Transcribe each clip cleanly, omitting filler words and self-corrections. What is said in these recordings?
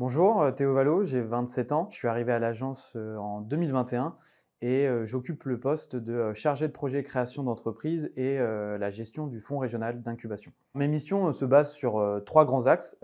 Bonjour, Théo Valo, j'ai 27 ans. Je suis arrivé à l'agence en 2021 et j'occupe le poste de chargé de projet création d'entreprise et la gestion du fonds régional d'incubation. Mes missions se basent sur trois grands axes.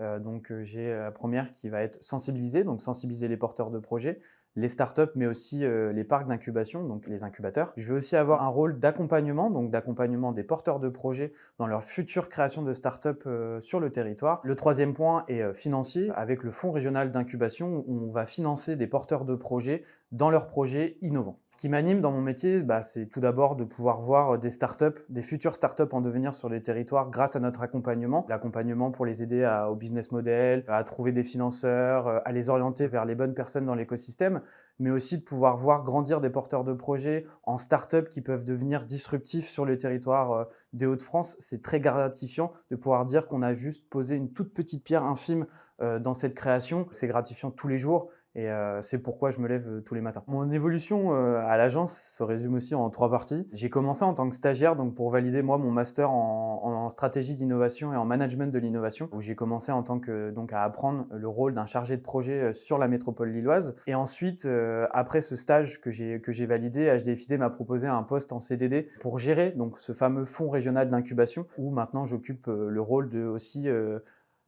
J'ai la première qui va être sensibiliser, donc sensibiliser les porteurs de projets, les startups, mais aussi les parcs d'incubation, donc les incubateurs. Je vais aussi avoir un rôle d'accompagnement, donc d'accompagnement des porteurs de projets dans leur future création de start-up sur le territoire. Le troisième point est financier, avec le fonds régional d'incubation, où on va financer des porteurs de projets dans leurs projets innovants. Ce qui m'anime dans mon métier, c'est tout d'abord de pouvoir voir des startups, des futures startups en devenir sur les territoires grâce à notre accompagnement. L'accompagnement pour les aider au business model, à trouver des financeurs, à les orienter vers les bonnes personnes dans l'écosystème, mais aussi de pouvoir voir grandir des porteurs de projets en start-up qui peuvent devenir disruptifs sur le territoire des Hauts-de-France. C'est très gratifiant de pouvoir dire qu'on a juste posé une toute petite pierre infime dans cette création. C'est gratifiant tous les jours et c'est pourquoi je me lève tous les matins. Mon évolution à l'agence se résume aussi en trois parties. J'ai commencé en tant que stagiaire donc pour valider moi mon master en stratégie d'innovation et en management de l'innovation, où j'ai commencé en tant que à apprendre le rôle d'un chargé de projet sur la métropole lilloise. Et ensuite, après ce stage que j'ai validé, HDFiD m'a proposé un poste en CDD pour gérer donc ce fameux fonds régional d'incubation, où maintenant j'occupe le rôle de aussi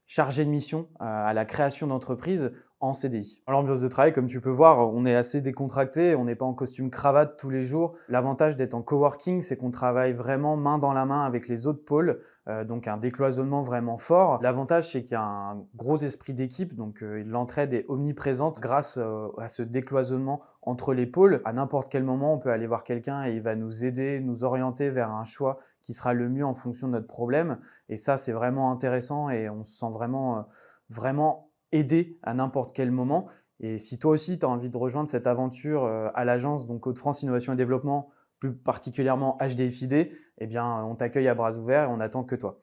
chargé de mission à la création d'entreprises en CDI. Dans l'ambiance de travail, comme tu peux voir, on est assez décontracté, on n'est pas en costume cravate tous les jours. L'avantage d'être en coworking, c'est qu'on travaille vraiment main dans la main avec les autres pôles, donc un décloisonnement vraiment fort. L'avantage, c'est qu'il y a un gros esprit d'équipe, donc l'entraide est omniprésente grâce à ce décloisonnement entre les pôles. À n'importe quel moment, on peut aller voir quelqu'un et il va nous aider, nous orienter vers un choix qui sera le mieux en fonction de notre problème. Et ça, c'est vraiment intéressant et on se sent vraiment aidé à n'importe quel moment. Et si toi aussi, tu as envie de rejoindre cette aventure à l'agence, donc Hauts-de-France Innovation et Développement, plus particulièrement HDFiD, eh bien, on t'accueille à bras ouverts et on n'attend que toi.